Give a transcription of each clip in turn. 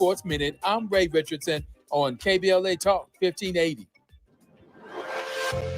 Sports Minute. I'm Ray Richardson on KBLA Talk 1580.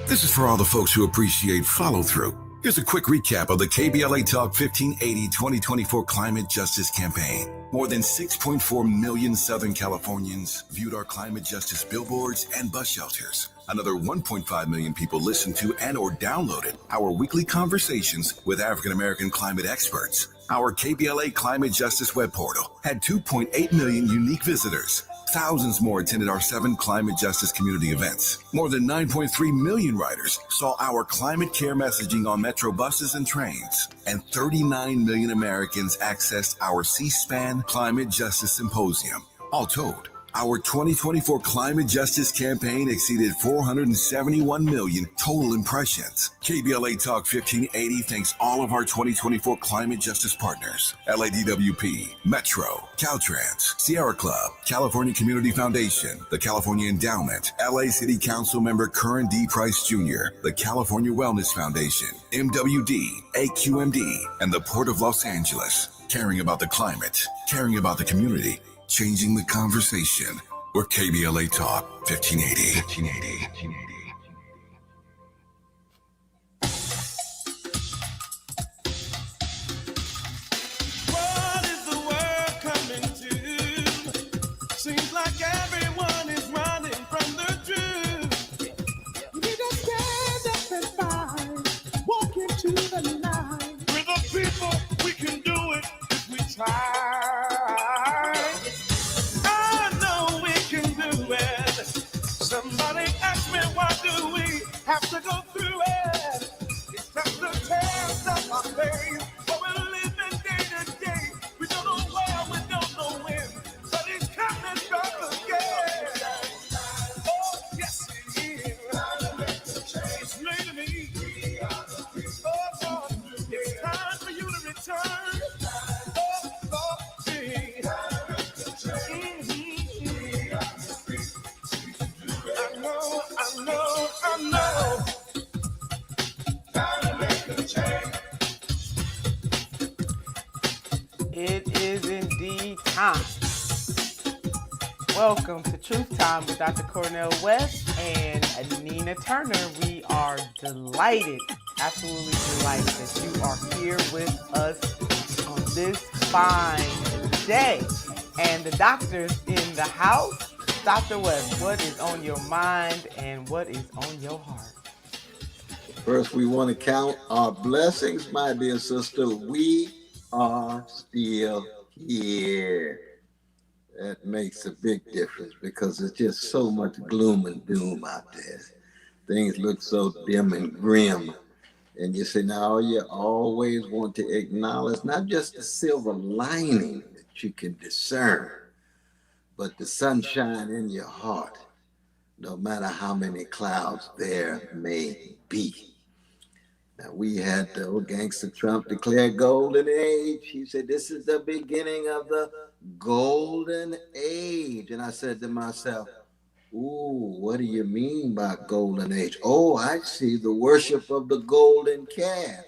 This is for all the folks who appreciate follow-through. Here's a quick recap of the KBLA Talk 1580 2024 Climate Justice Campaign. More than 6.4 million Southern Californians viewed our climate justice billboards and bus shelters. Another 1.5 million people listened to and or downloaded our weekly conversations with African-American climate experts. Our KBLA Climate Justice web portal had 2.8 million unique visitors. Thousands more attended our 7 climate justice community events. More than 9.3 million riders saw our climate care messaging on metro buses and trains. And 39 million Americans accessed our C-SPAN Climate Justice Symposium. All told, our 2024 Climate Justice Campaign exceeded 471 million total impressions. KBLA Talk 1580 thanks all of our 2024 Climate Justice partners: LADWP, Metro, Caltrans, Sierra Club, California Community Foundation, the California Endowment, LA City Council member Curran D. Price Jr., the California Wellness Foundation, MWD, AQMD, and the Port of Los Angeles. Caring about the climate, caring about the community, changing the conversation. We're KBLA Talk 1580. 1580. What is the world coming to? Seems like everyone is running from the truth. We just stand up and fight, walk into the night. We're the people, we can do it if we try. Somebody ask me, why do we have to go through it? It's just the test of our faith, but we're living day to day. We don't know where, we don't know when, but it's coming back again. Oh, yes, it is. It's made of me. Oh, God, it's time for you to return. Oh, Lord, I know. Gotta make a change. It is indeed time. Welcome to Truth Time with Dr. Cornel West and Nina Turner. We are delighted, absolutely delighted that you are here with us on this fine day. And the doctor's in the house. Dr. West, what is on your mind and what is on your heart? First, we want to count our blessings, my dear sister. We are still here. That makes a big difference because there's just so much gloom and doom out there. Things look so dim and grim. And you say, now you always want to acknowledge not just the silver lining that you can discern, but the sunshine in your heart, no matter how many clouds there may be. Now, we had the old gangster Trump declare golden age. He said, this is the beginning of the golden age. And I said to myself, ooh, what do you mean by golden age? Oh, I see, the worship of the golden calf.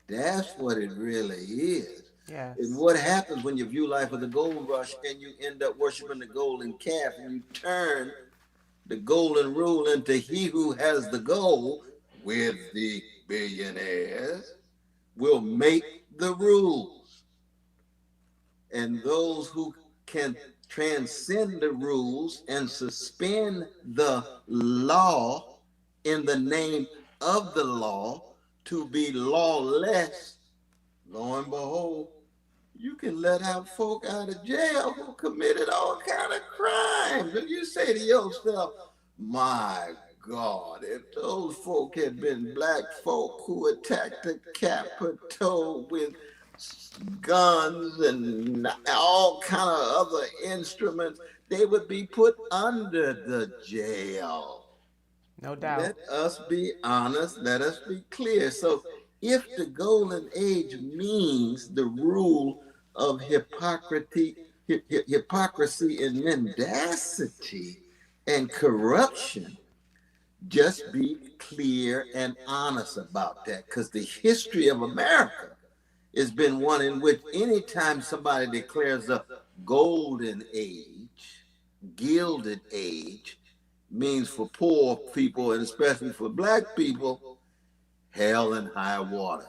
That's what it really is. Yes. And what happens when you view life as a gold rush and you end up worshiping the golden calf and you turn the golden rule into he who has the gold with the billionaires will make the rules. And those who can transcend the rules and suspend the law in the name of the law to be lawless, lo and behold, you can let out folk out of jail who committed all kind of crimes. And you say to yourself, my God, if those folk had been black folk who attacked the Capitol with guns and all kind of other instruments, they would be put under the jail. No doubt. Let us be honest. Let us be clear. So if the golden age means the rule of hypocrisy and mendacity and corruption, just be clear and honest about that, because the history of America has been one in which anytime somebody declares a golden age, Gilded Age means for poor people, and especially for black people, hell and high water.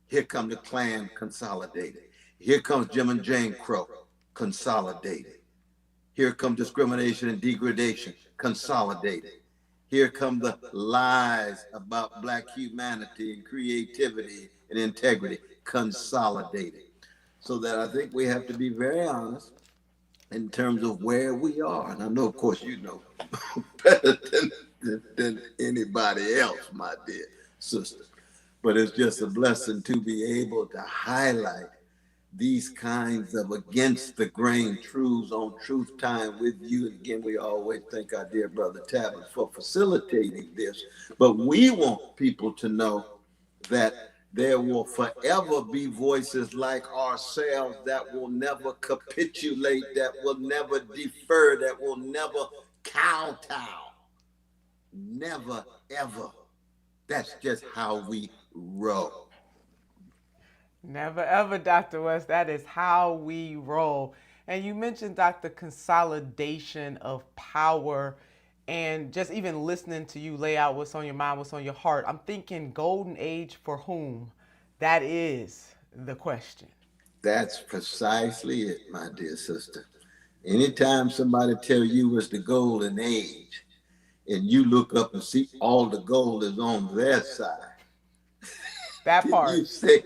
Here come the Klan consolidated. Here comes Jim and Jane Crow consolidated. Here come discrimination and degradation consolidated. Here come the lies about black humanity and creativity and integrity consolidated. So that I think we have to be very honest in terms of where we are. And I know, of course, you know better than anybody else, my dear sister. But it's just a blessing to be able to highlight these kinds of against the grain truths on Truth Time with you. And again, we always thank our dear brother Tabitha for facilitating this. But we want people to know that there will forever be voices like ourselves that will never capitulate, that will never defer, that will never kowtow. Never, ever. That's just how we roll. Never ever, Dr. West. That is how we roll. And you mentioned, Dr. Consolidation of power, and just even listening to you lay out what's on your mind, what's on your heart. I'm thinking golden age for whom? That is the question. That's precisely it, my dear sister. Anytime somebody tell you it's the golden age, and you look up and see all the gold is on their side, That part. you say,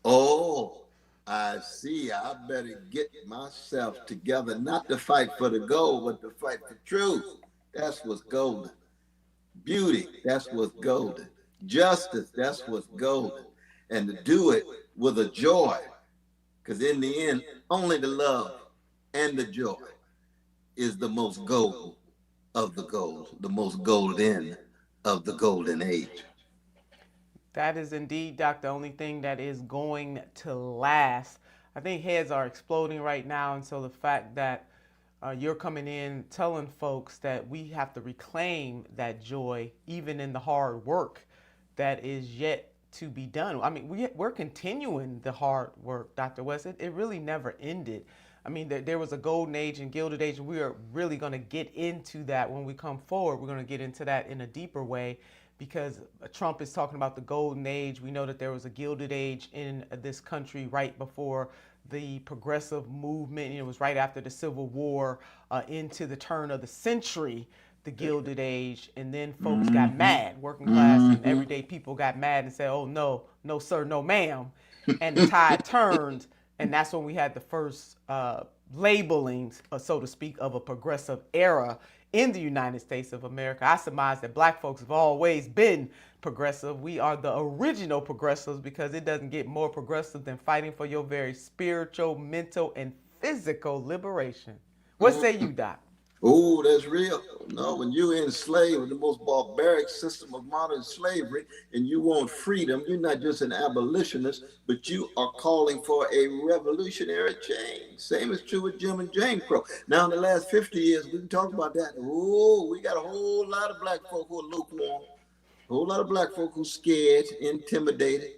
oh, I see, I better get myself together, not to fight for the gold, but to fight for truth. That's what's golden. Beauty, that's what's golden. Justice, that's what's golden. And to do it with a joy, because in the end, only the love and the joy is the most gold of the gold, the most golden of the golden age. That is indeed, Doc, the only thing that is going to last. I think heads are exploding right now, and so the fact that you're coming in telling folks that we have to reclaim that joy even in the hard work that is yet to be done. I mean, we're continuing the hard work, Dr. West. It really never ended. I mean, there was a golden age and gilded age, and we are really going to get into that when we come forward. We're going to get into that in a deeper way because Trump is talking about the golden age. We know that there was a gilded age in this country right before the progressive movement. It was right after the Civil War into the turn of the century, the Gilded Age, and then folks got mad. Working class and everyday people got mad and said, "Oh no, no sir, no ma'am," and the tide turned, and that's when we had the first labelings, so to speak, of a progressive era in the United States of America. I surmise that black folks have always been progressive. We are the original progressives because it doesn't get more progressive than fighting for your very spiritual, mental, and physical liberation. What say you, Doc? Oh, that's real. No, when you're enslaved in the most barbaric system of modern slavery and you want freedom, you're not just an abolitionist, but you are calling for a revolutionary change. Same is true with Jim and Jane Crow. Now, in the last 50 years, we can talk about that. Oh, we got a whole lot of black folk who are lukewarm, a whole lot of black folk who are scared, intimidated,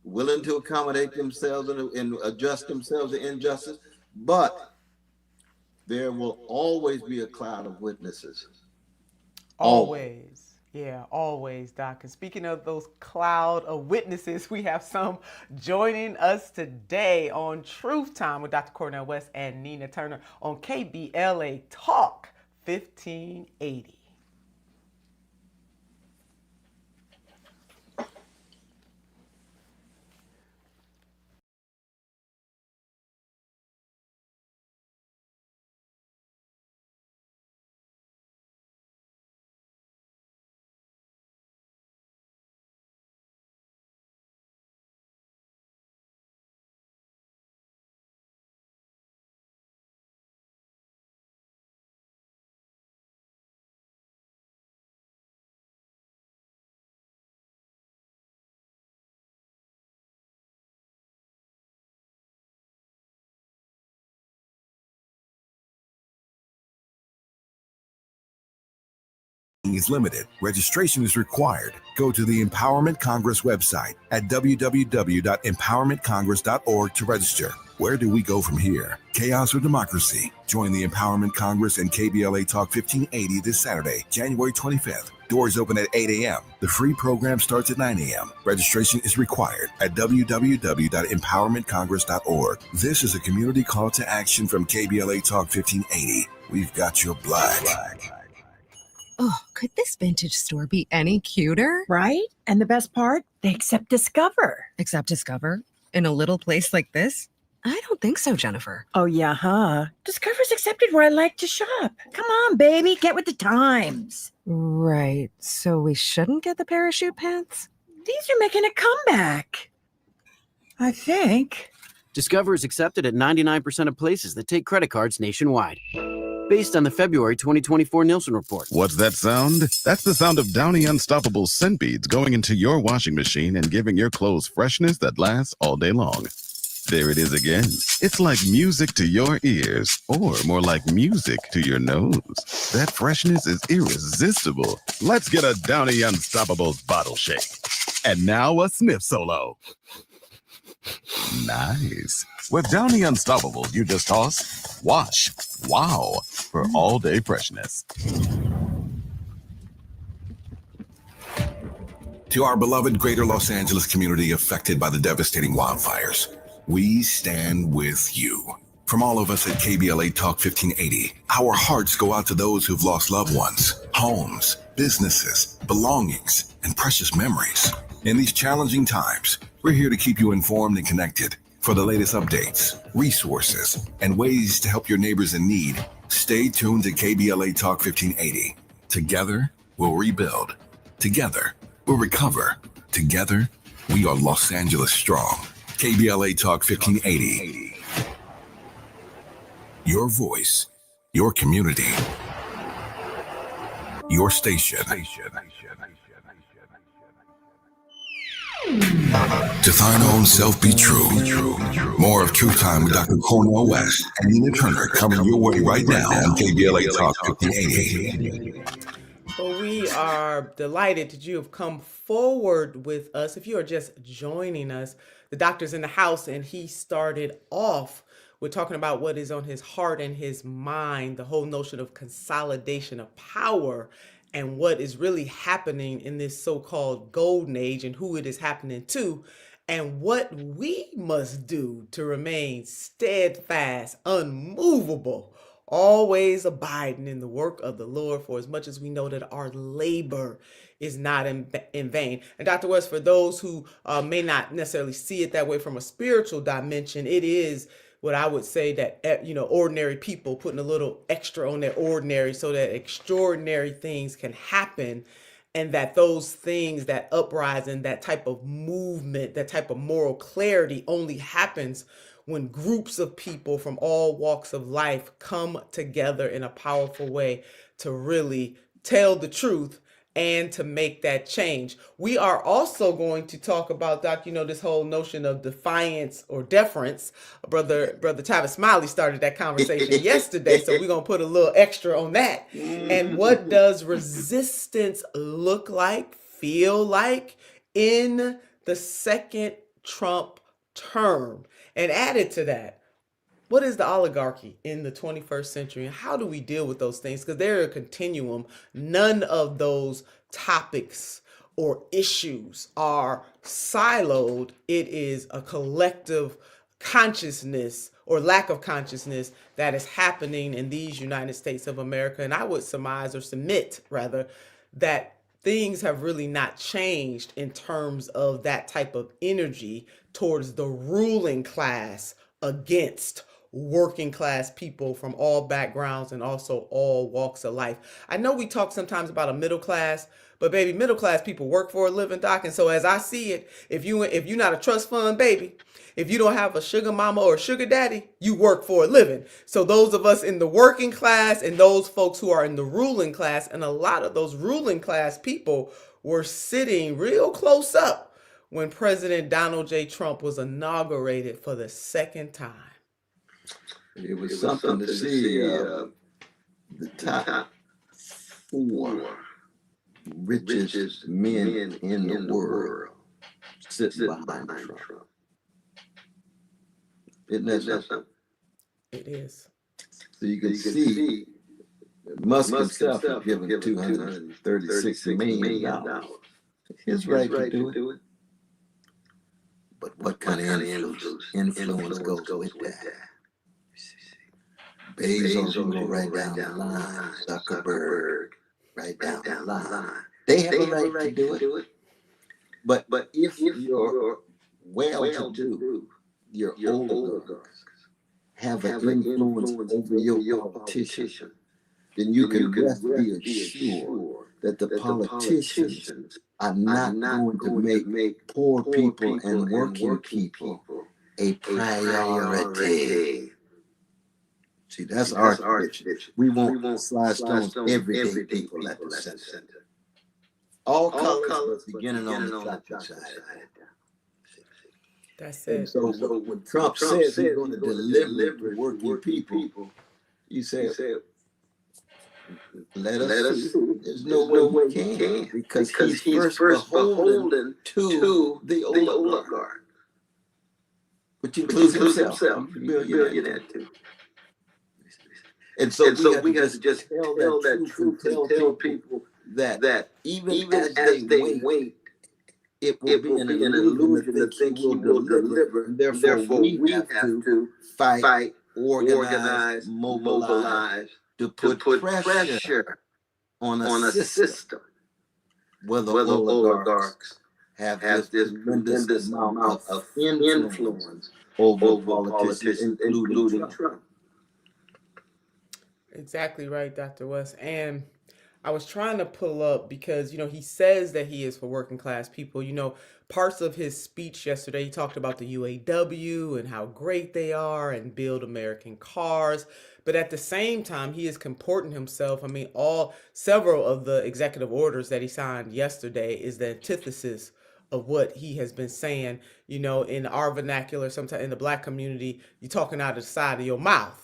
willing to accommodate themselves and adjust themselves to injustice. But there will always be a cloud of witnesses. Always. Yeah, always, Doc. And speaking of those cloud of witnesses, we have some joining us today on Truth Time with Dr. Cornel West and Nina Turner on KBLA Talk 1580. is limited. Registration is required. Go to the Empowerment Congress website at www.empowermentcongress.org to register. Where do we go from here? Chaos or democracy? Join the Empowerment Congress and KBLA Talk 1580 this Saturday, January 25th. Doors open at 8 a.m. The free program starts at 9 a.m. Registration is required at www.empowermentcongress.org. This is a community call to action from KBLA Talk 1580. We've got your black. Oh, could this vintage store be any cuter? Right? And the best part, they accept Discover. Accept Discover? In a little place like this? I don't think so, Jennifer. Oh, yeah, huh? Discover's accepted where I like to shop. Come on, baby, get with the times. Right. So we shouldn't get the parachute pants? These are making a comeback. I think. Discover is accepted at 99% of places that take credit cards nationwide. Based on the February 2024 Nielsen report. What's that sound? That's the sound of Downy Unstoppable scent beads going into your washing machine and giving your clothes freshness that lasts all day long. There it is again. It's like music to your ears, or more like music to your nose. That freshness is irresistible. Let's get a Downy Unstoppables bottle shake. And now a sniff solo. Nice. With Downy Unstoppables, you just toss, wash, wow, for all day freshness. To our beloved greater Los Angeles community affected by the devastating wildfires, we stand with you. From all of us at KBLA Talk 1580, our hearts go out to those who've lost loved ones, homes, businesses, belongings, and precious memories. In these challenging times, we're here to keep you informed and connected. For the latest updates, resources, and ways to help your neighbors in need, stay tuned to KBLA Talk 1580. Together, we'll rebuild. Together, we'll recover. Together, we are Los Angeles strong. KBLA Talk 1580. Your voice, your community, your station. To thine own self be true. More of Truth Time with Dr. Cornel West and Nina Turner coming your way right now on KBLA Talk 1580. Well, we are delighted that you have come forward with us. If you are just joining us, the doctor's in the house, and he started off with talking about what is on his heart and his mind, the whole notion of consolidation of power and what is really happening in this so-called golden age and who it is happening to, and what we must do to remain steadfast, unmovable, always abiding in the work of the Lord, for as much as we know that our labor is not in vain. And Dr. West, for those who may not necessarily see it that way from a spiritual dimension, it is what I would say that, ordinary people putting a little extra on their ordinary so that extraordinary things can happen, and that those things, that uprising, that type of movement, that type of moral clarity only happens when groups of people from all walks of life come together in a powerful way to really tell the truth and to make that change. We are also going to talk about, Doc, this whole notion of defiance or deference. Brother Tavis Smiley started that conversation yesterday, so we're going to put a little extra on that. And what does resistance look like, feel like in the second Trump term? And added to that, what is the oligarchy in the 21st century? And how do we deal with those things? Because they're a continuum. None of those topics or issues are siloed. It is a collective consciousness or lack of consciousness that is happening in these United States of America. And I would submit that things have really not changed in terms of that type of energy towards the ruling class against working class people from all backgrounds and also all walks of life. I know we talk sometimes about a middle class, but baby, middle class people work for a living, Doc. And so as I see it, if you're not a trust fund baby, if you don't have a sugar mama or sugar daddy, you work for a living. So those of us in the working class and those folks who are in the ruling class, and a lot of those ruling class people were sitting real close up when President Donald J. Trump was inaugurated for the second time. It was something to see the top four richest men in the world sitting behind Trump. Isn't that something? It is. So you can see Musk himself has given $236 million. His right to do it. But what kind of influence goes with that? Bezos will go right down the line. Zuckerberg, right down the line. They have a right to do it. But if you're well-to-do, your oligarchs have an influence over your politician, then you can be assured that the politicians are not going to make poor people and working people a priority. See, that's our tradition. We won't slide stones everyday people at the center. All colors, but beginning on the traffic side. That's And it. so when Trump says he's going to deliver to working people, you say, let us see. There's no way we can, because he's first beholden to the oligarch, which includes himself. He's a billionaire too. And so we have to just tell that truth and tell people that even as they wait, it will be an illusion to think he will deliver. And therefore, we have to fight, organize, mobilize to put pressure on a system where the oligarchs have this tremendous amount of influence over politicians, including Trump. Exactly right, Dr. West. And I was trying to pull up because, he says that he is for working class people. Parts of his speech yesterday, he talked about the UAW and how great they are and build American cars. But at the same time, he is comporting himself. Several of the executive orders that he signed yesterday is the antithesis of what he has been saying. In our vernacular, sometimes in the Black community, you're talking out of the side of your mouth.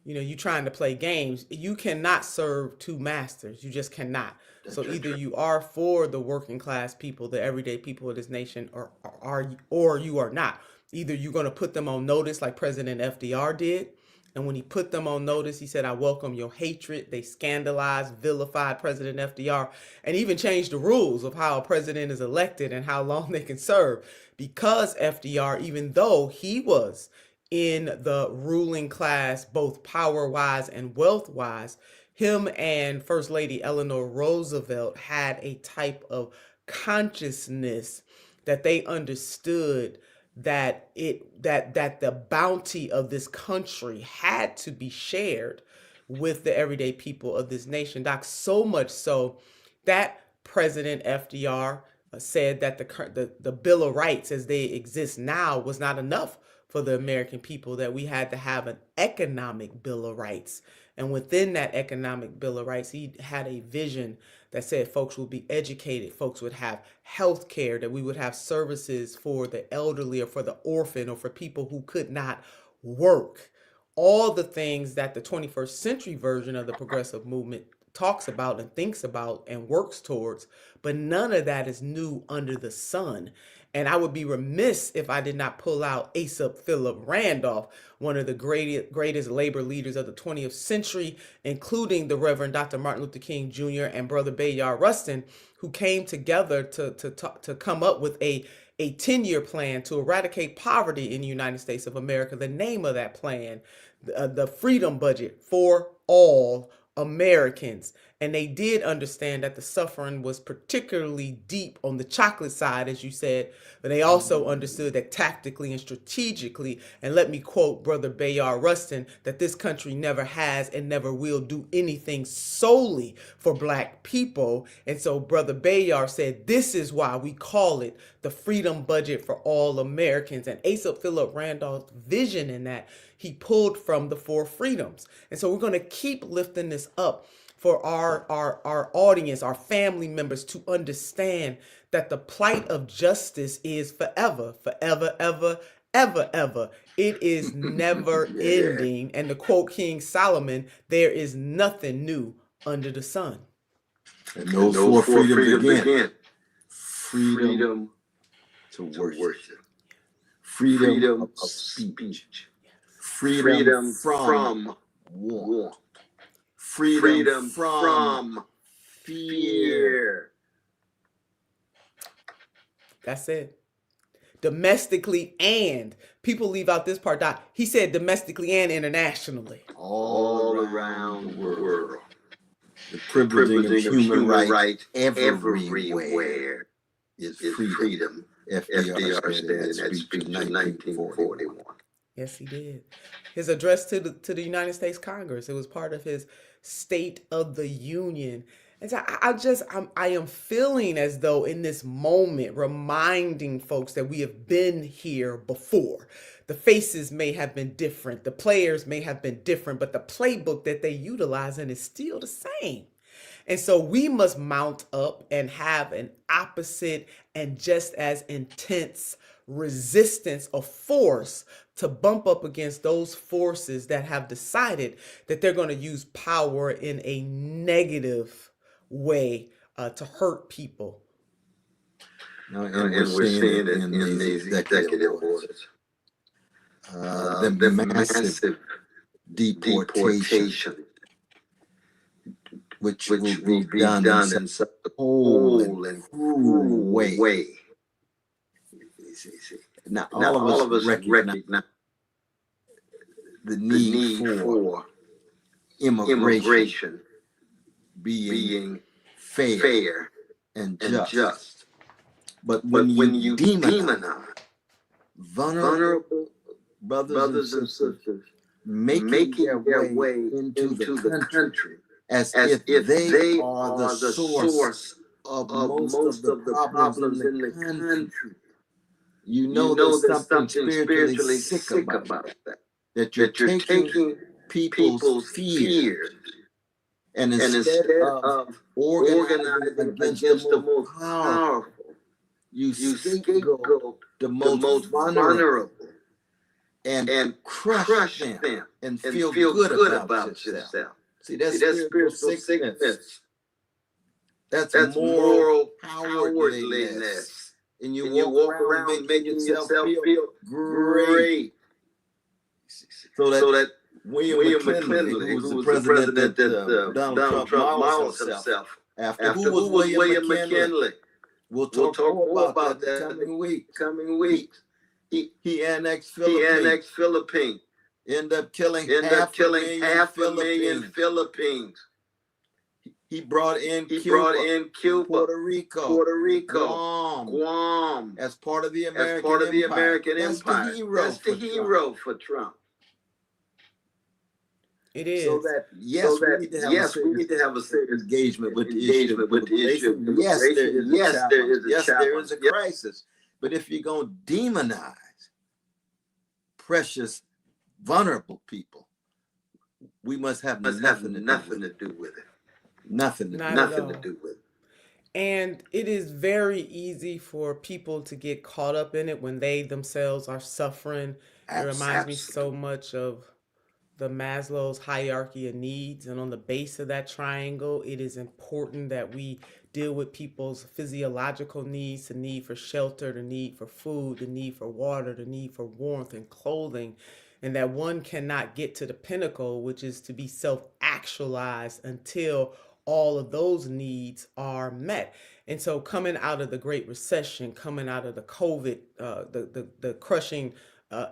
You trying to play games. You cannot serve two masters. You just cannot. So either you are for the working class people, the everyday people of this nation, or you are not. Either you're going to put them on notice like President FDR did. And when he put them on notice, he said, I welcome your hatred. They scandalized, vilified President FDR, and even changed the rules of how a president is elected and how long they can serve. Because FDR, even though he was in the ruling class, both power-wise and wealth-wise, him and First Lady Eleanor Roosevelt had a type of consciousness that they understood that the bounty of this country had to be shared with the everyday people of this nation. Doc, so much so that President FDR said that the Bill of Rights as they exist now was not enough for the American people, that we had to have an economic Bill of Rights. And within that economic Bill of Rights, he had a vision that said folks would be educated, folks would have health care, that we would have services for the elderly or for the orphan or for people who could not work. All the things that the 21st century version of the progressive movement talks about and thinks about and works towards, but none of that is new under the sun. And I would be remiss if I did not pull out Asa Philip Randolph, one of the greatest labor leaders of the 20th century, including the Reverend Dr. Martin Luther King Jr. and Brother Bayard Rustin, who came together to come up with a 10-year plan to eradicate poverty in the United States of America. The name of that plan, the Freedom Budget for All Americans. And they did understand that the suffering was particularly deep on the chocolate side, as you said, but they also understood that tactically and strategically, and let me quote Brother Bayard Rustin, that this country never has and never will do anything solely for Black people. And so Brother Bayard said, this is why we call it the Freedom Budget for All Americans. And Asa Philip Randolph's vision in that, he pulled from the four freedoms. And so we're going to keep lifting this up for our audience, our family members, to understand that the plight of justice is forever, forever, ever, ever, ever. It is never ending. And to quote King Solomon, there is nothing new under the sun. And those four freedoms again. Freedom to worship. Freedom of speech. Freedom from want. Freedom from fear. That's it. Domestically, and people leave out this part. Doc. He said domestically and internationally. All around the world. The privileging of human rights everywhere is freedom. FDR said in that speech in 1941. Yes, he did. His address to the United States Congress. It was part of his State of the Union. And so I am feeling as though in this moment, reminding folks that we have been here before. The faces may have been different, the players may have been different, but the playbook that they utilizing is still the same. And so we must mount up and have an opposite and just as intense resistance of force to bump up against those forces that have decided that they're going to use power in a negative way to hurt people. No, and we're seeing it in these executive orders. The massive deportation, which will be done in such a cold and cruel way. Now, all of us recognize the need for immigration being fair and just. But when you demonize vulnerable brothers and sisters making their way into the country as if they are the source of most of the problems in the country, you know there's something spiritually sick about that. That you're taking people's fears and instead of organizing against the most powerful, you scapegoat the most vulnerable and crush them and feel good about yourself. See, that's spiritual sickness. That's moral cowardliness. And you walk around making yourself feel great. So that William McKinley, who was the president that Donald Trump models himself after, who was William McKinley? We'll talk more about that coming weeks. He annexed Philippines. End up killing half a million Philippines. He brought in Cuba, Puerto Rico, Guam, as part of the American Empire. That's the hero for Trump. It is. So that we need to have a serious engagement with the issue. Yes, there is a crisis. But if you're going to demonize precious, vulnerable people, we must have nothing to do with it. Nothing to do with it. And it is very easy for people to get caught up in it when they themselves are suffering. It reminds me so much of the Maslow's hierarchy of needs. And on the base of that triangle, it is important that we deal with people's physiological needs, the need for shelter, the need for food, the need for water, the need for warmth and clothing. And that one cannot get to the pinnacle, which is to be self-actualized until all of those needs are met. And so coming out of the Great Recession, coming out of the COVID, the crushing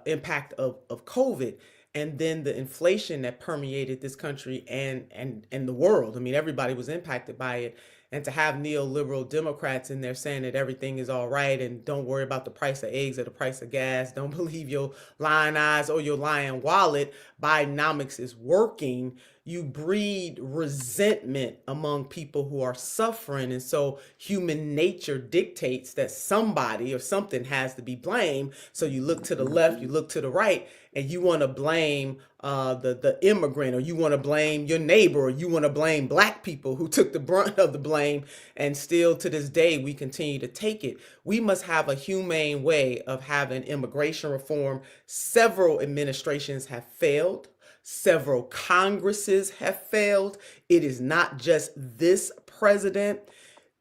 impact of COVID, and then the inflation that permeated this country and the world. I mean, everybody was impacted by it. And to have neoliberal Democrats in there saying that everything is all right and don't worry about the price of eggs or the price of gas, don't believe your lying eyes or your lying wallet, Bidenomics is working, you breed resentment among people who are suffering. And so human nature dictates that somebody or something has to be blamed. So you look to the left, you look to the right, and you want to blame the immigrant, or you want to blame your neighbor, or you want to blame black people who took the brunt of the blame. And still to this day, we continue to take it. We must have a humane way of having immigration reform. Several administrations have failed. Several Congresses have failed. It is not just this president.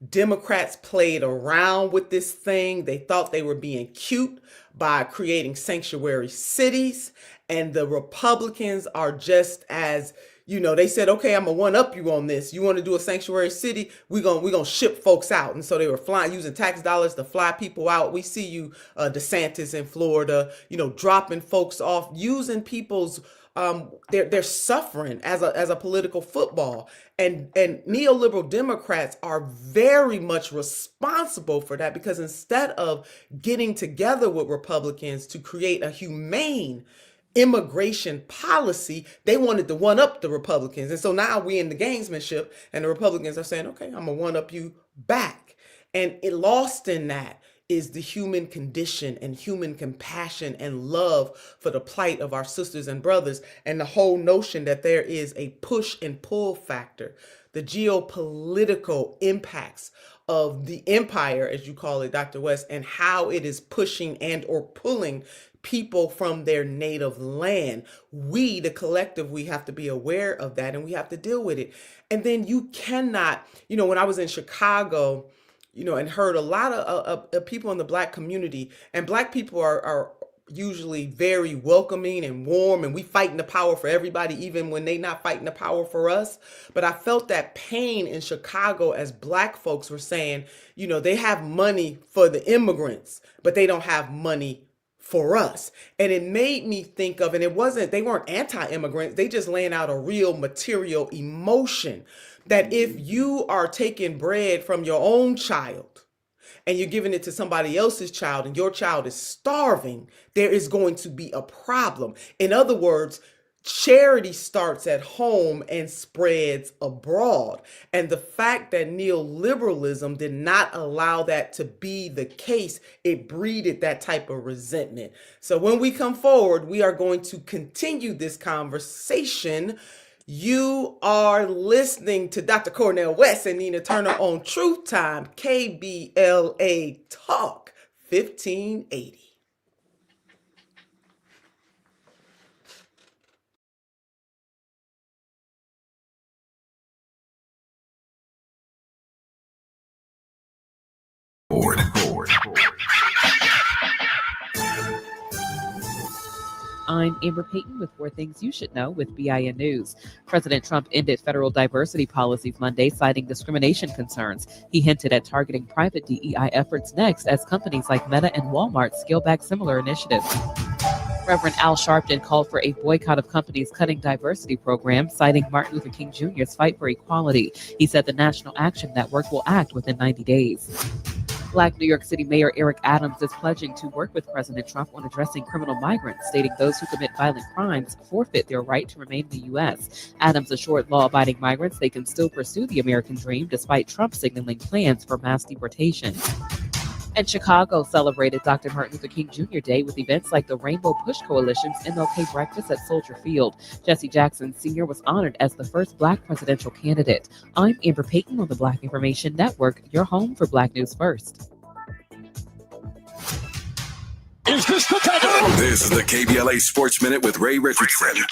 Democrats played around with this thing. They thought they were being cute by creating sanctuary cities. And the Republicans are just as, they said, okay, I'm gonna one up you on this. You want to do a sanctuary city? We're gonna ship folks out. And so they were using tax dollars to fly people out. We see you, DeSantis in Florida, dropping folks off, using people's they're suffering as a political football, and neoliberal Democrats are very much responsible for that, because instead of getting together with Republicans to create a humane immigration policy, they wanted to one up the Republicans. And so now we in the gamesmanship, and the Republicans are saying, okay, I'm gonna one up you back. And it lost in that is the human condition and human compassion and love for the plight of our sisters and brothers, and the whole notion that there is a push and pull factor, the geopolitical impacts of the empire, as you call it, Dr. West, and how it is pushing and or pulling people from their native land. We, the collective, we have to be aware of that, and we have to deal with it. And then you cannot, when I was in Chicago, and heard a lot of people in the Black community, and Black people are usually very welcoming and warm, and we fighting the power for everybody, even when they not fighting the power for us. But I felt that pain in Chicago as Black folks were saying, they have money for the immigrants, but they don't have money for us. And it made me think of, and they weren't anti-immigrants, they just laying out a real material emotion, that if you are taking bread from your own child and you're giving it to somebody else's child, and your child is starving, there is going to be a problem. In other words, charity starts at home and spreads abroad. And the fact that neoliberalism did not allow that to be the case, it breeded that type of resentment. So when we come forward, we are going to continue this conversation. You are listening to Dr. Cornel West and Nina Turner on Truth Time, KBLA Talk 1580. Board. I'm Amber Payton with 4 Things You Should Know with BIN News. President Trump ended federal diversity policies Monday, citing discrimination concerns. He hinted at targeting private DEI efforts next as companies like Meta and Walmart scale back similar initiatives. Reverend Al Sharpton called for a boycott of companies cutting diversity programs, citing Martin Luther King Jr.'s fight for equality. He said the National Action Network will act within 90 days. Black New York City Mayor Eric Adams is pledging to work with President Trump on addressing criminal migrants, stating those who commit violent crimes forfeit their right to remain in the U.S. Adams assured law-abiding migrants they can still pursue the American dream despite Trump signaling plans for mass deportation. And Chicago celebrated Dr. Martin Luther King Jr. Day with events like the Rainbow Push Coalition's MLK Breakfast at Soldier Field. Jesse Jackson Sr. was honored as the first Black presidential candidate. I'm Amber Payton on the Black Information Network, your home for Black News First. This is the KBLA Sports Minute with Ray Richardson.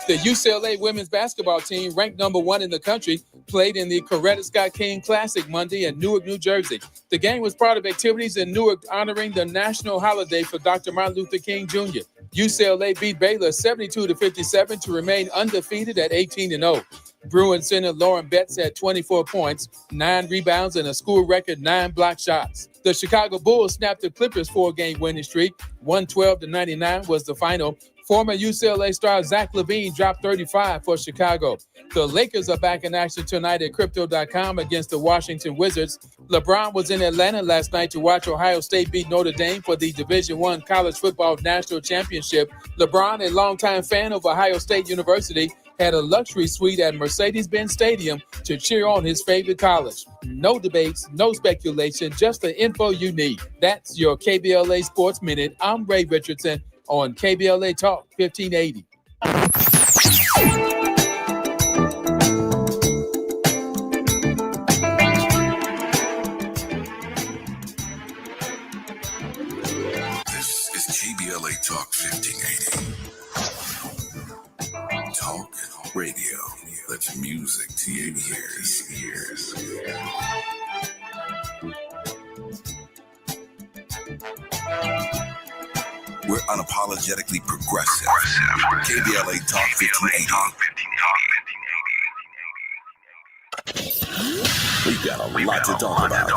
The UCLA women's basketball team, ranked number 1 in the country, played in the Coretta Scott King Classic Monday in Newark, New Jersey. The game was part of activities in Newark honoring the national holiday for Dr. Martin Luther King Jr. UCLA beat Baylor 72-57 to remain undefeated at 18-0. Bruin center Lauren Betts had 24 points, 9 rebounds, and a school record 9 block shots. The Chicago Bulls snapped the Clippers' 4-game winning streak. 112-99 was the final. Former UCLA star Zach LaVine dropped 35 for Chicago. The Lakers are back in action tonight at Crypto.com against the Washington Wizards. LeBron was in Atlanta last night to watch Ohio State beat Notre Dame for the Division I College Football National Championship. LeBron, a longtime fan of Ohio State University, had a luxury suite at Mercedes-Benz Stadium to cheer on his favorite college. No debates, no speculation, just the info you need. That's your KBLA Sports Minute. I'm Ray Richardson on KBLA Talk 1580. This is KBLA Talk 1580. Radio. That's music to your ears. We're unapologetically progressive. KBLA Talk 1580. We've got a lot to talk about.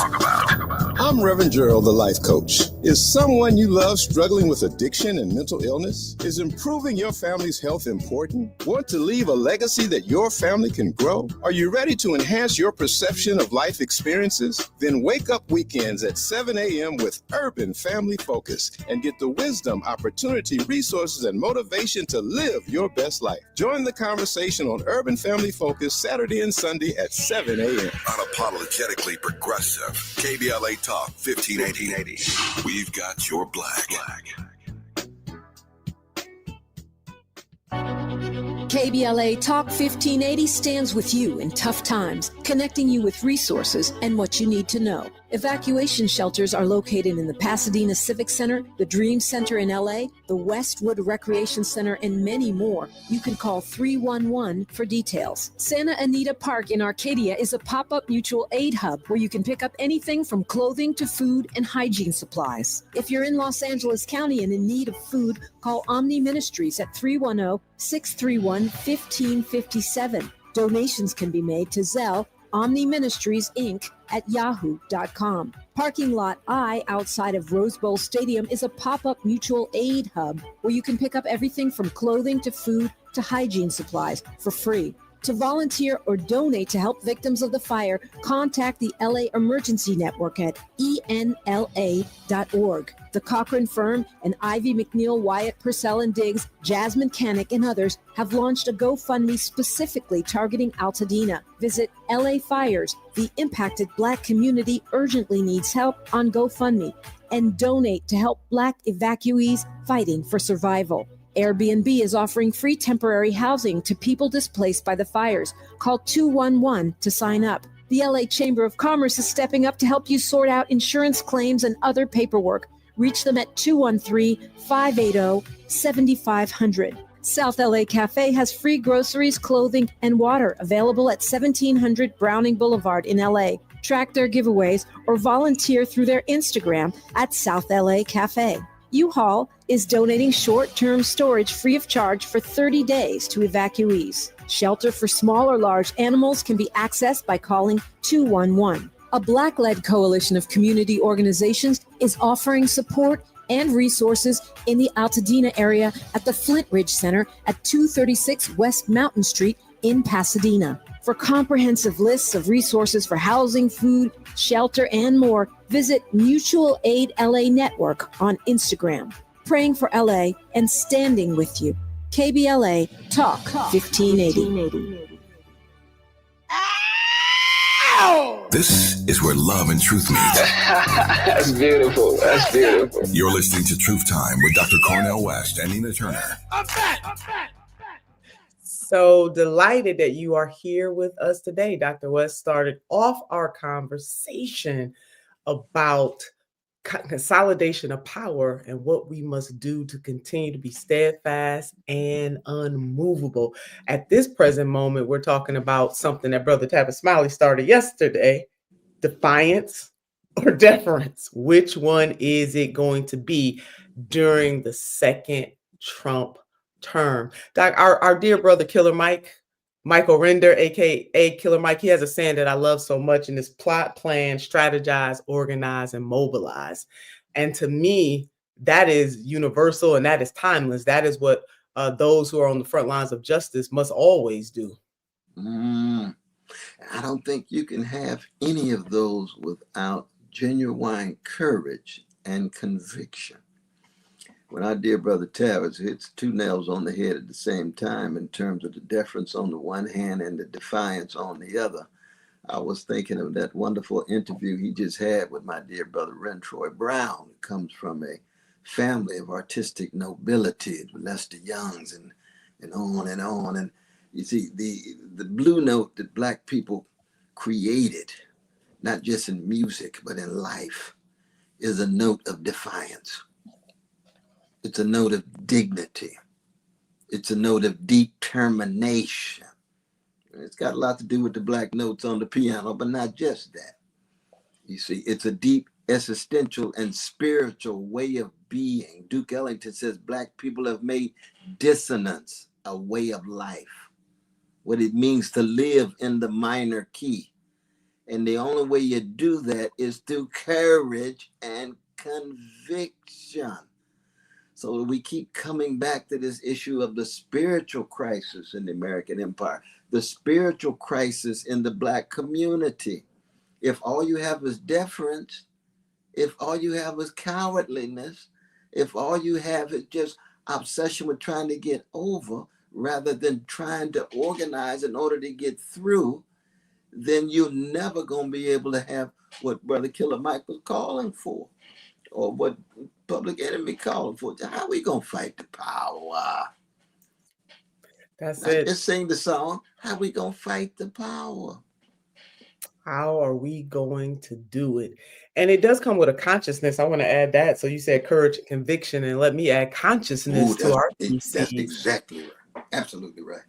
I'm Reverend Gerald, the life coach. Is someone you love struggling with addiction and mental illness? Is improving your family's health important? Want to leave a legacy that your family can grow? Are you ready to enhance your perception of life experiences? Then wake up weekends at 7 a.m. with Urban Family Focus and get the wisdom, opportunity, resources, and motivation to live your best life. Join the conversation on Urban Family Focus Saturday and Sunday at 7 a.m. Unapologetically progressive. KBLA Talk 1580. We've got your black. KBLA Talk 1580 stands with you in tough times, connecting you with resources and what you need to know. Evacuation shelters are located in the Pasadena Civic Center, the Dream Center in LA, the Westwood Recreation Center, and many more. You can call 311 for details. Santa Anita Park in Arcadia is a pop-up mutual aid hub where you can pick up anything from clothing to food and hygiene supplies. If you're in Los Angeles County and in need of food, call Omni Ministries at 310-631-1557. Donations can be made to Zelle, Omni Ministries, Inc. at yahoo.com. Parking Lot I outside of Rose Bowl Stadium is a pop-up mutual aid hub where you can pick up everything from clothing to food to hygiene supplies for free. To volunteer or donate to help victims of the fire, contact the LA Emergency Network at enla.org. The Cochran Firm and Ivy McNeil, Wyatt Purcell and Diggs, Jasmine Canick, and others have launched a GoFundMe specifically targeting Altadena. Visit LA Fires. The impacted Black community urgently needs help on GoFundMe, and donate to help Black evacuees fighting for survival. Airbnb is offering free temporary housing to people displaced by the fires. Call 211 to sign up. The LA Chamber of Commerce is stepping up to help you sort out insurance claims and other paperwork. Reach them at 213-580-7500. South LA Cafe has free groceries, clothing, and water available at 1700 Browning Boulevard in LA. Track their giveaways or volunteer through their Instagram at South LA Cafe. U-Haul is donating short-term storage free of charge for 30 days to evacuees. Shelter for small or large animals can be accessed by calling 211. A Black-led coalition of community organizations is offering support and resources in the Altadena area at the Flint Ridge Center at 236 West Mountain Street in Pasadena. For comprehensive lists of resources for housing, food, shelter, and more, visit Mutual Aid LA Network on Instagram. Praying for LA and standing with you. KBLA Talk 1580. This is where love and truth meet. That's beautiful. That's beautiful. You're listening to Truth Time with Dr. Cornel West and Nina Turner. I'm back. So delighted that you are here with us today. Dr. West started off our conversation about consolidation of power and what we must do to continue to be steadfast and unmovable. At this present moment, we're talking about something that Brother Tavis Smiley started yesterday, defiance or deference. Which one is it going to be during the second Trump term? Doc, our dear brother Killer Michael Render, aka Killer Mike, he has a saying that I love so much, and it's plot, plan, strategize, organize, and mobilize. And to me, that is universal and that is timeless. That is what those who are on the front lines of justice must always do. I don't think you can have any of those without genuine courage and conviction. When our dear brother Tavis hits two nails on the head at the same time in terms of the deference on the one hand and the defiance on the other, I was thinking of that wonderful interview he just had with my dear brother Rentroy Brown, who comes from a family of artistic nobility, Lester Youngs and on and on. And you see, the blue note that Black people created, not just in music, but in life, is a note of defiance. It's a note of dignity. It's a note of determination. It's got a lot to do with the black notes on the piano, but not just that. You see, it's a deep, existential, and spiritual way of being. Duke Ellington says black people have made dissonance a way of life, what it means to live in the minor key. And the only way you do that is through courage and conviction. So we keep coming back to this issue of the spiritual crisis in the American empire, the spiritual crisis in the black community. If all you have is deference, if all you have is cowardliness, if all you have is just obsession with trying to get over rather than trying to organize in order to get through, then you're never going to be able to have what Brother Killer Mike was calling for, or what Public Enemy calling for. How are we going to fight the power? That's Not it. just sing the song. How are we going to fight the power? How are we going to do it? And it does come with a consciousness. I want to add that. So you said courage and conviction, and let me add consciousness to our That's exactly right. Absolutely right.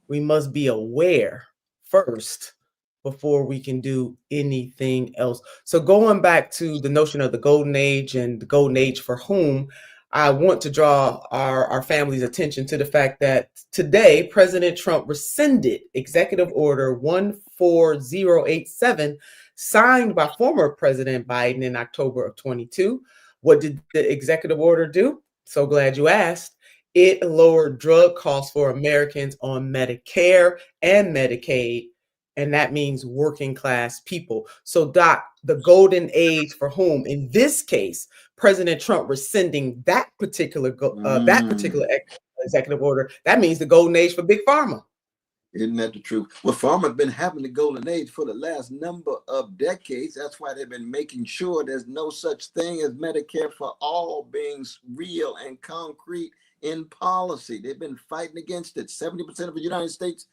We must be aware first before we can do anything else. So going back to the notion of the golden age and the golden age for whom, I want to draw our family's attention to the fact that today, President Trump rescinded Executive Order 14087, signed by former President Biden in October of 22. What did the executive order do? So glad you asked. It lowered drug costs for Americans on Medicare and Medicaid, and that means working class people. So, Doc, the golden age for whom? In this case, President Trump rescinding that particular executive order. That means the golden age for Big Pharma. Isn't that the truth? Well, Pharma's been having the golden age for the last number of decades. That's why they've been making sure there's no such thing as Medicare for all being real and concrete in policy. They've been fighting against it. 70% of the United States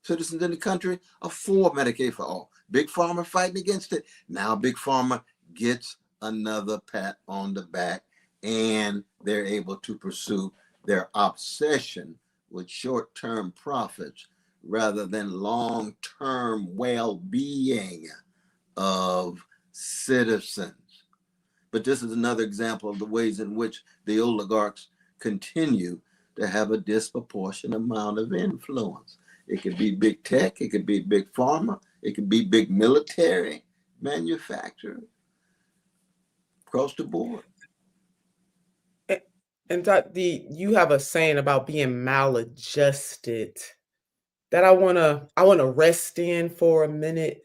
citizens in the country are for Medicaid for all. Big Pharma fighting against it. Now Big Pharma gets another pat on the back, and they're able to pursue their obsession with short-term profits rather than long-term well-being of citizens. But this is another example of the ways in which the oligarchs continue to have a disproportionate amount of influence. It could be big tech, it could be big pharma, it could be big military, manufacturing, across the board. And you have a saying about being maladjusted that I wanna rest in for a minute,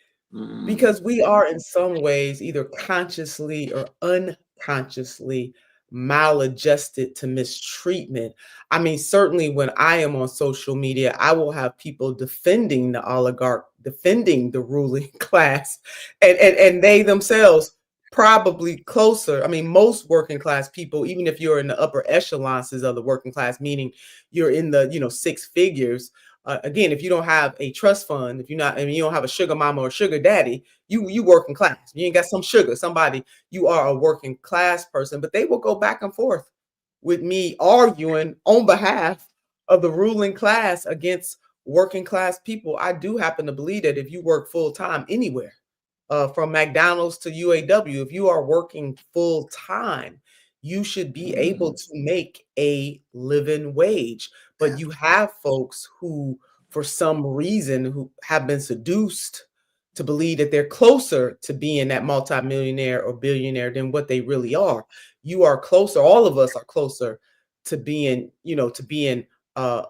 because we are in some ways either consciously or unconsciously maladjusted to mistreatment. I mean, certainly when I am on social media, I will have people defending the oligarch, defending the ruling class, and they themselves probably closer. I mean, most working class people, even if you're in the upper echelons of the working class, meaning you're in the six figures. Again, if you don't have a trust fund, if you're not, you don't have a sugar mama or sugar daddy, you working class. You ain't got some sugar, somebody, you are a working class person. But they will go back and forth with me arguing on behalf of the ruling class against working class people. I do happen to believe that if you work full time anywhere, from McDonald's to UAW, if you are working full time, you should be able to make a living wage. But you have folks who, for some reason, who have been seduced to believe that they're closer to being that multimillionaire or billionaire than what they really are. You are closer. All of us are closer to being,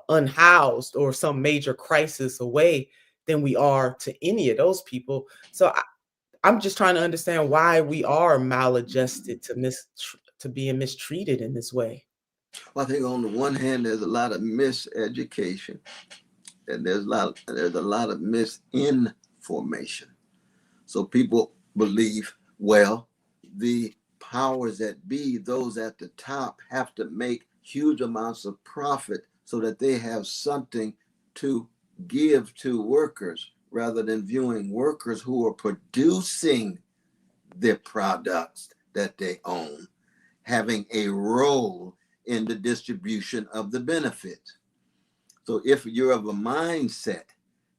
unhoused or some major crisis away than we are to any of those people. So I'm just trying to understand why we are maladjusted to being mistreated in this way. Well, I think on the one hand, there's a lot of miseducation, and there's a lot of misinformation. So people believe, well, the powers that be, those at the top, have to make huge amounts of profit so that they have something to give to workers, rather than viewing workers who are producing the products that they own, having a role in the distribution of the benefits. So if you're of a mindset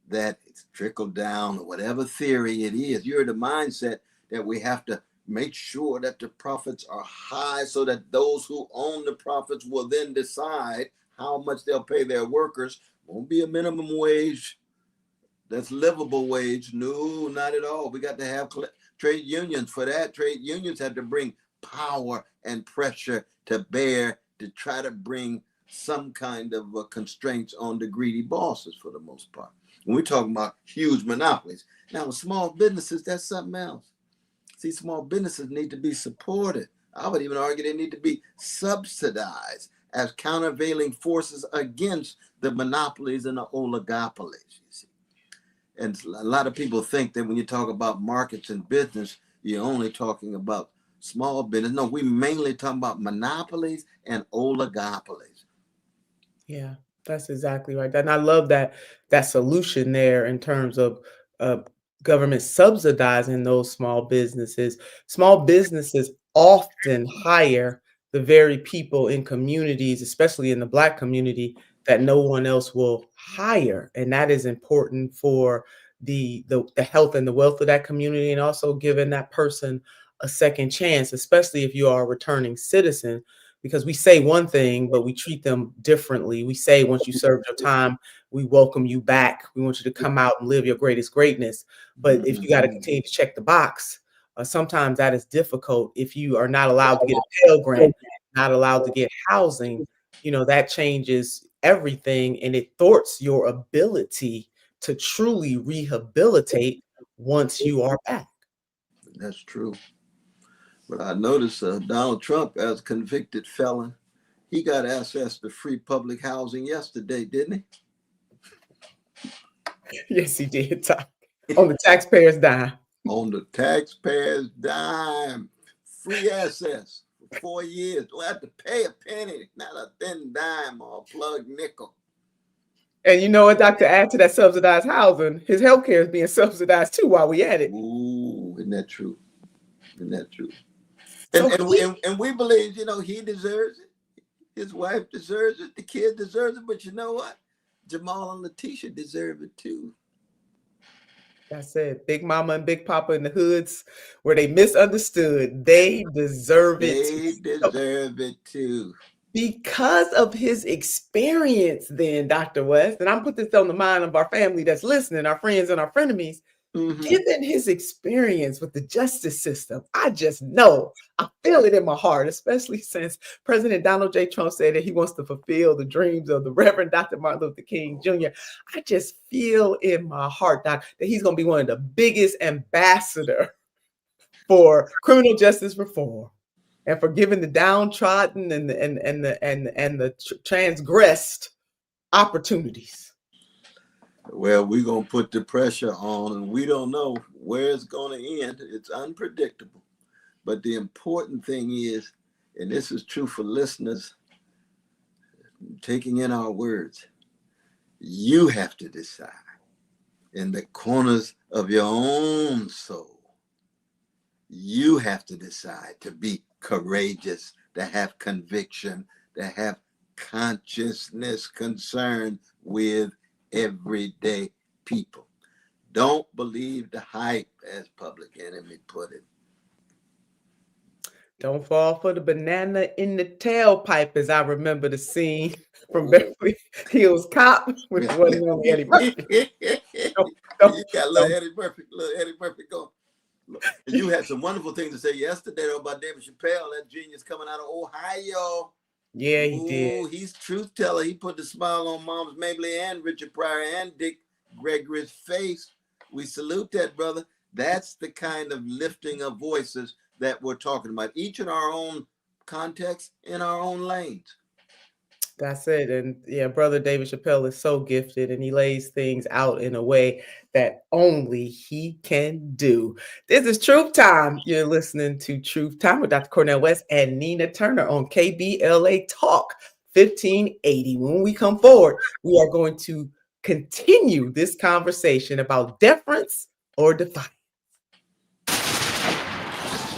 that it's trickle down, or whatever theory it is. You're the mindset that we have to make sure that the profits are high so that those who own the profits will then decide how much they'll pay their workers. Won't be a minimum wage that's livable wage. No, not at all. We got to have trade unions for that. Trade unions have to bring power and pressure to bear to try to bring some kind of constraints on the greedy bosses for the most part. When we're talking about huge monopolies. Now, with small businesses, that's something else. See, small businesses need to be supported. I would even argue they need to be subsidized as countervailing forces against the monopolies and the oligopolies, you see. And a lot of people think that when you talk about markets and business, you're only talking about small business. No, we mainly talking about monopolies and oligopolies. Yeah, that's exactly right. And I love that solution there in terms of government subsidizing those small businesses. Small businesses often hire the very people in communities, especially in the Black community, that no one else will hire, and that is important for the health and the wealth of that community, and also giving that person a second chance, especially if you are a returning citizen. Because we say one thing, but we treat them differently. We say once you serve your time, we welcome you back. We want you to come out and live your greatest greatness. But if you got to continue to check the box, sometimes that is difficult. If you are not allowed to get a Pell Grant, not allowed to get housing, that changes everything, and it thwarts your ability to truly rehabilitate once you are back. That's true. But I noticed Donald Trump, as a convicted felon, he got access to free public housing yesterday, didn't he? Yes, he did, Tom. On the taxpayer's dime. On the taxpayer's dime. Free access for 4 years. Don't have to pay a penny, not a thin dime or a plug nickel. And you know what, Doctor, add to that subsidized housing, his health care is being subsidized too while we at it. Ooh, isn't that true? Isn't that true? And we believe, he deserves it. His wife deserves it. The kid deserves it. But you know what? Jamal and Letitia deserve it too. That's it. Big Mama and Big Papa in the hoods where they misunderstood. They deserve it. They deserve it too. Because of his experience then, Dr. West, and I'm putting this on the mind of our family that's listening, our friends and our frenemies. Given his experience with the justice system, I just know, I feel it in my heart, especially since President Donald J. Trump said that he wants to fulfill the dreams of the Reverend Dr. Martin Luther King Jr. I just feel in my heart, Doc, that he's going to be one of the biggest ambassadors for criminal justice reform and for giving the downtrodden and the transgressed opportunities. Well, we're going to put the pressure on, and we don't know where it's going to end. It's unpredictable. But the important thing is, and this is true for listeners, taking in our words, you have to decide in the corners of your own soul. You have to decide to be courageous, to have conviction, to have consciousness concern with everyday people. Don't believe the hype, as Public Enemy put it. Don't fall for the banana in the tailpipe, as I remember the scene from Beverly Hills Cop, which wasn't on Eddie Murphy. You got little Eddie Murphy going. You had some wonderful things to say yesterday about David Chappelle, that genius coming out of Ohio. Yeah, he did. He's truth teller. He put the smile on Moms Mabley and Richard Pryor and Dick Gregory's face. We salute that, brother. That's the kind of lifting of voices that we're talking about, each in our own context, in our own lanes. That's it. And yeah, brother David Chappelle is so gifted, and he lays things out in a way that only he can do. This is Truth Time. You're listening to Truth Time with Dr. Cornel West and Nina Turner on KBLA Talk 1580. When we come forward, we are going to continue this conversation about deference or defiance.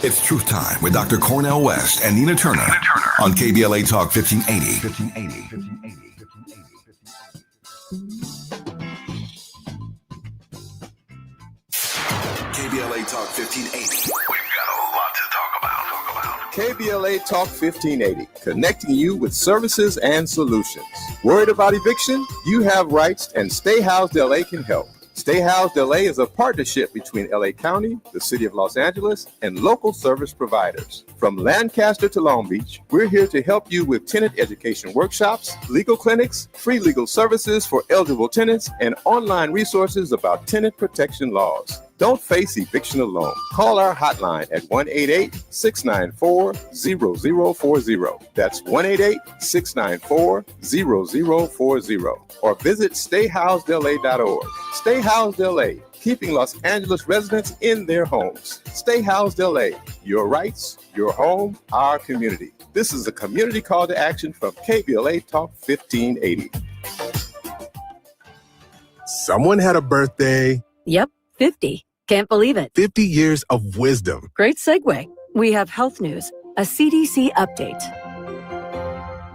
It's Truth Time with Dr. Cornel West and Nina Turner on KBLA Talk 1580. KBLA Talk 1580. We've got a lot to talk about. KBLA Talk 1580, connecting you with services and solutions. Worried about eviction? You have rights, and Stay Housed LA can help. Stay Housed LA is a partnership between LA County, the City of Los Angeles, and local service providers. From Lancaster to Long Beach, we're here to help you with tenant education workshops, legal clinics, free legal services for eligible tenants, and online resources about tenant protection laws. Don't face eviction alone. Call our hotline at 1-888-694-0040. That's 1-888-694-0040. Or visit stayhousedla.org. Stay Housed LA, keeping Los Angeles residents in their homes. Stay Housed LA, your rights, your home, our community. This is a community call to action from KBLA Talk 1580. Someone had a birthday. Yep, 50. Can't believe it. 50 years of wisdom. Great segue. We have health news, a CDC update.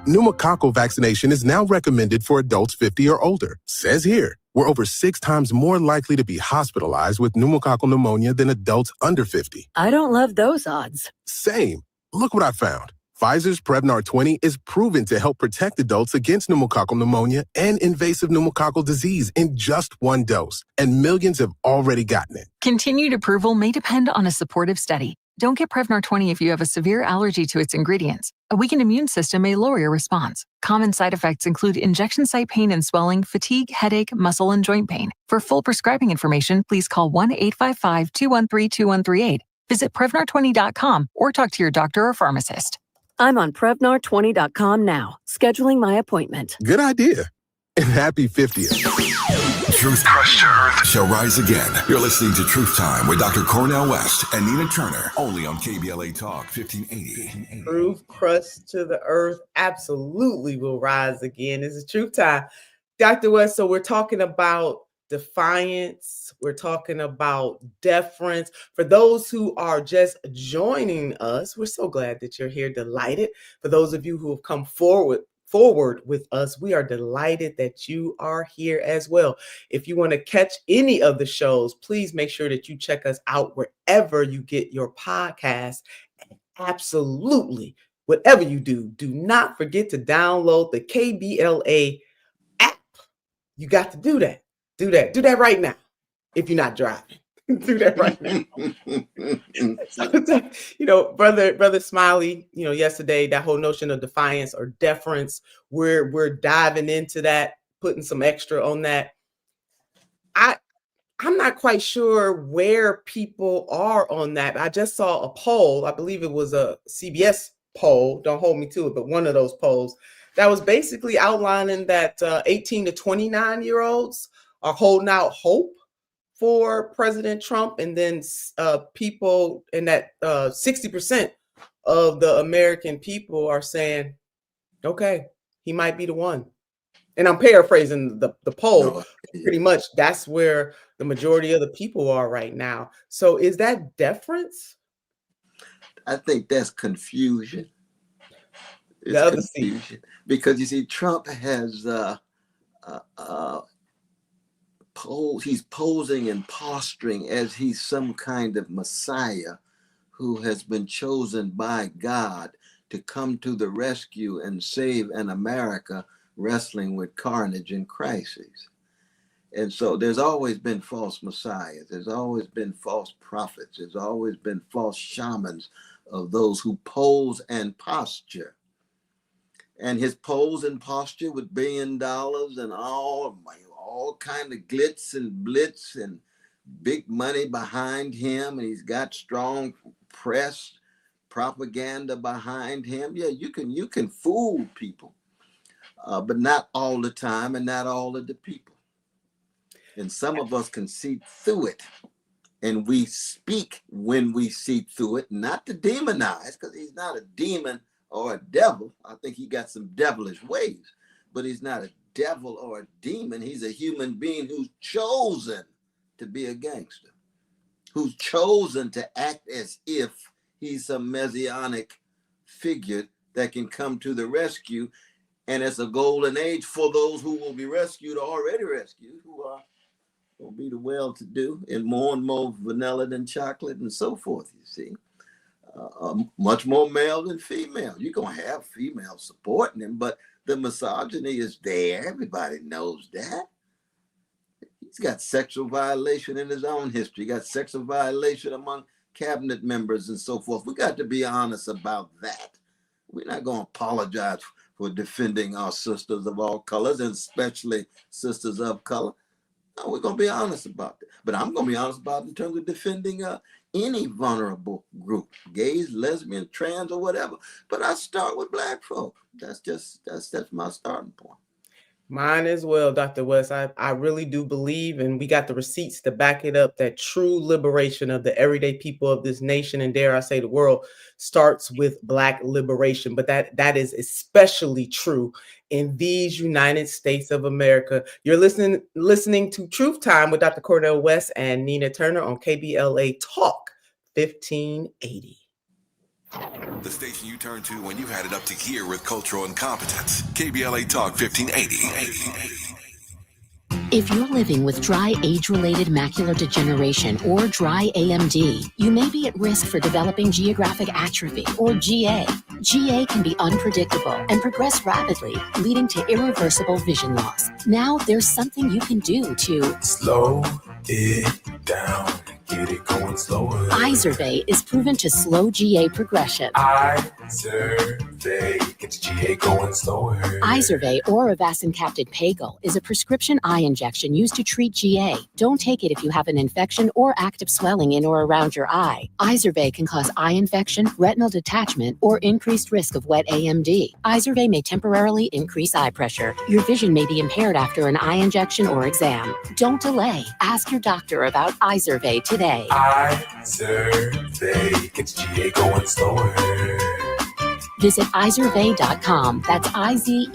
Pneumococcal vaccination is now recommended for adults 50 or older. Says here, we're over 6 times more likely to be hospitalized with pneumococcal pneumonia than adults under 50. I don't love those odds. Same. Look what I found. Pfizer's Prevnar 20 is proven to help protect adults against pneumococcal pneumonia and invasive pneumococcal disease in just 1 dose, and millions have already gotten it. Continued approval may depend on a supportive study. Don't get Prevnar 20 if you have a severe allergy to its ingredients. A weakened immune system may lower your response. Common side effects include injection site pain and swelling, fatigue, headache, muscle, and joint pain. For full prescribing information, please call 1-855-213-2138. Visit Prevnar20.com or talk to your doctor or pharmacist. I'm on Prevnar20.com now, scheduling my appointment. Good idea. And happy 50th. Truth crushed to earth shall rise again. You're listening to Truth Time with Dr. Cornel West and Nina Turner, only on KBLA Talk 1580. Truth crushed to the earth absolutely will rise again. This is Truth Time. Dr. West, so we're talking about defiance. We're talking about deference. For those who are just joining us, we're so glad that you're here, delighted. For those of you who have come forward with us, we are delighted that you are here as well. If you want to catch any of the shows, please make sure that you check us out wherever you get your podcast. And absolutely, whatever you do, do not forget to download the KBLA app. You got to do that. Do that right now. If you're not driving, do that right now. Brother Smiley, yesterday, that whole notion of defiance or deference, we're diving into that, putting some extra on that. I'm not quite sure where people are on that. I just saw a poll. I believe it was a CBS poll. Don't hold me to it, but one of those polls that was basically outlining that 18 to 29-year-olds are holding out hope for President Trump, and then people in that 60% of the American people are saying, okay, he might be the one. And I'm paraphrasing the poll. No. Pretty much that's where the majority of the people are right now. So is that deference? I think that's confusion. It's confusion. Because you see, Trump has he's posing and posturing as he's some kind of Messiah who has been chosen by God to come to the rescue and save an America wrestling with carnage and crises. And so there's always been false messiahs. There's always been false prophets. There's always been false shamans of those who pose and posture. And his pose and posture with $1 billion and all kind of glitz and blitz and big money behind him, and he's got strong press propaganda behind him. Yeah, you can fool people, but not all the time and not all of the people. And some of us can see through it, and we speak when we see through it, not to demonize, because he's not a demon or a devil. I think he got some devilish ways, but he's not a devil or a demon. He's a human being who's chosen to be a gangster, who's chosen to act as if he's some messianic figure that can come to the rescue. And it's a golden age for those who will be rescued or already rescued, who are gonna be the well-to-do, and more vanilla than chocolate and so forth, you see. Much more male than female. You're gonna have females supporting him, but the misogyny is there. Everybody knows that. He's got sexual violation in his own history. He got sexual violation among cabinet members and so forth. We got to be honest about that. We're not going to apologize for defending our sisters of all colors, and especially sisters of color. No, we're going to be honest about that. But I'm going to be honest about it in terms of defending any vulnerable group, gays, lesbian, trans, or whatever. But I start with Black folk. That's my starting point. Mine as well, Dr. West. I really do believe, and we got the receipts to back it up, that true liberation of the everyday people of this nation, and dare I say the world, starts with Black liberation. But that is especially true in these United States of America. You're listening to Truth Time with Dr. Cornel West and Nina Turner on KBLA Talk 1580. The station you turn to when you've had it up to here with cultural incompetence. KBLA Talk 1580. If you're living with dry age-related macular degeneration or dry AMD, you may be at risk for developing geographic atrophy or GA. GA can be unpredictable and progress rapidly, leading to irreversible vision loss. Now there's something you can do to slow it down. Get it going slower. Izervay is proven to slow GA progression. Izervay gets GA going slower. Izervay or avacincaptad pagel is a prescription eye injection used to treat GA. Don't take it if you have an infection or active swelling in or around your eye. Izervay can cause eye infection, retinal detachment, or increased risk of wet AMD. Izervay may temporarily increase eye pressure. Your vision may be impaired after an eye injection or exam. Don't delay. Ask your doctor about Izervay today. Izervay gets GA going slower. Visit Izervay.com. That's IZERVAY.com.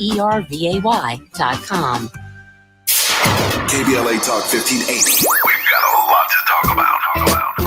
KBLA Talk 1580. We've got a lot to talk about.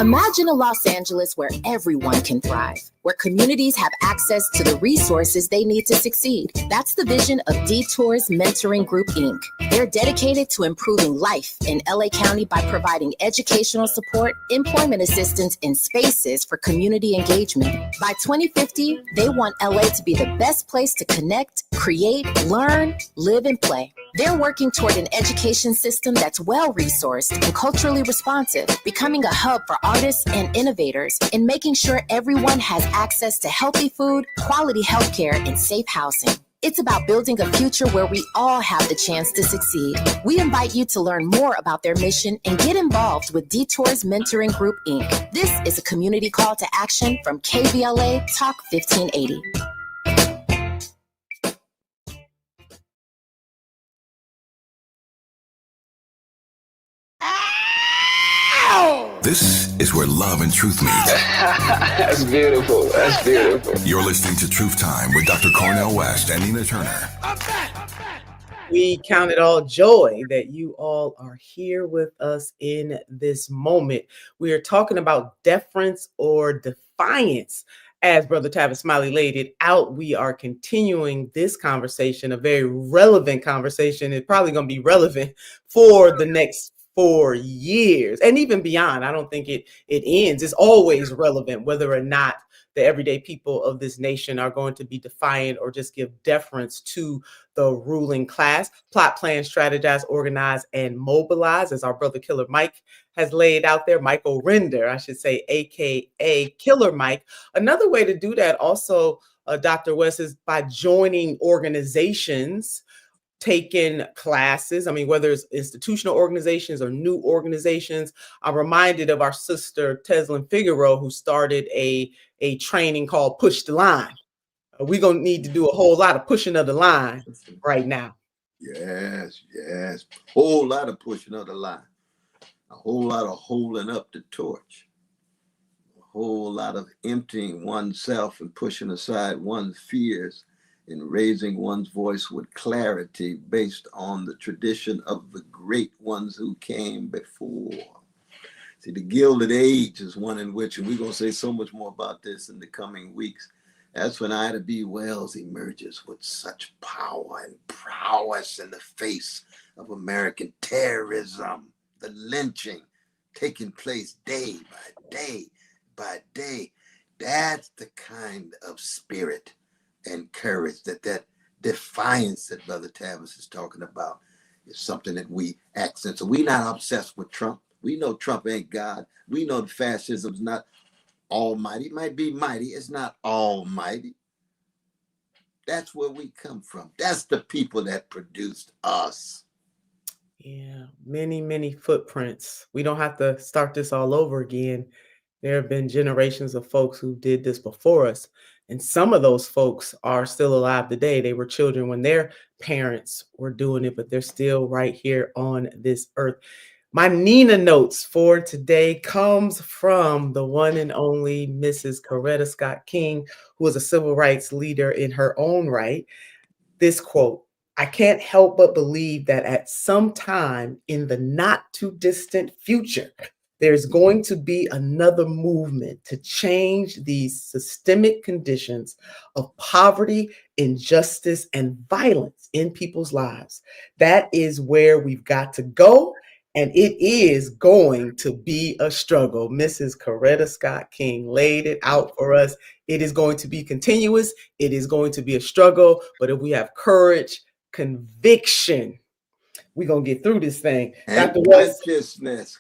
Imagine a Los Angeles where everyone can thrive, where communities have access to the resources they need to succeed. That's the vision of Detours Mentoring Group, Inc. They're dedicated to improving life in LA County by providing educational support, employment assistance, and spaces for community engagement. By 2050, they want LA to be the best place to connect, create, learn, live, and play. They're working toward an education system that's well-resourced and culturally responsive, becoming a hub for artists and innovators, and making sure everyone has access to healthy food, quality healthcare, and safe housing. It's about building a future where we all have the chance to succeed. We invite you to learn more about their mission and get involved with Detours Mentoring Group, Inc. This is a community call to action from KBLA Talk 1580. This is where love and truth meet. That's beautiful. That's beautiful. You're listening to Truth Time with Dr. Cornel West and Nina Turner. We count it all joy that you all are here with us in this moment. We are talking about deference or defiance. As Brother Tavis Smiley laid it out, we are continuing this conversation, a very relevant conversation. It's probably going to be relevant for the next 4 years and even beyond. I don't think it ends. It's always relevant, whether or not the everyday people of this nation are going to be defiant or just give deference to the ruling class. Plot, plan, strategize, organize, and mobilize, as our brother Killer Mike has laid out there. Michael Render, I should say, aka Killer Mike. Another way to do that also, Dr. West, is by joining organizations, taken classes. I mean, whether it's institutional organizations or new organizations. I'm reminded of our sister Teslin Figueroa, who started a training called Push the Line. We're going to need to do a whole lot of pushing of the line right now. Yes. Whole lot of pushing of the line. A whole lot of holding up the torch. A whole lot of emptying oneself and pushing aside one's fears in raising one's voice with clarity based on the tradition of the great ones who came before. See, the Gilded Age is one in which, and we're going to say so much more about this in the coming weeks, that's when Ida B. Wells emerges with such power and prowess in the face of American terrorism. the lynching taking place day by day by day. That's the kind of spirit and courage, that defiance that Brother Tavis is talking about, is something that we accent. So we're not obsessed with Trump. We know Trump ain't God. We know the fascism's not almighty. It might be mighty. It's not almighty. That's where we come from. That's the people that produced us. Yeah, many footprints. We don't have to start this all over again. There have been generations of folks who did this before us. And some of those folks are still alive today. They were children when their parents were doing it, but they're still right here on this earth. My Nina notes for today comes from the one and only Mrs. Coretta Scott King, who was a civil rights leader in her own right. This quote: "I can't help but believe that at some time in the not too distant future, there's going to be another movement to change these systemic conditions of poverty, injustice, and violence in people's lives. That is where we've got to go, and it is going to be a struggle." Mrs. Coretta Scott King laid it out for us. It is going to be continuous. It is going to be a struggle. But if we have courage, conviction, we're going to get through this thing. And Dr. West, consciousness.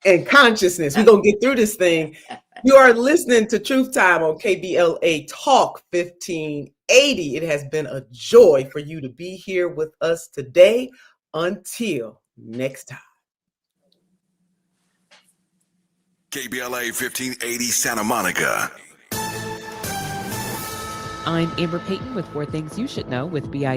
and consciousness. We're going to get through this thing. You are listening to Truth Time on KBLA Talk 1580. It has been a joy for you to be here with us today. Until next time. KBLA 1580 Santa Monica. I'm Amber Payton with 4 Things You Should Know with BI.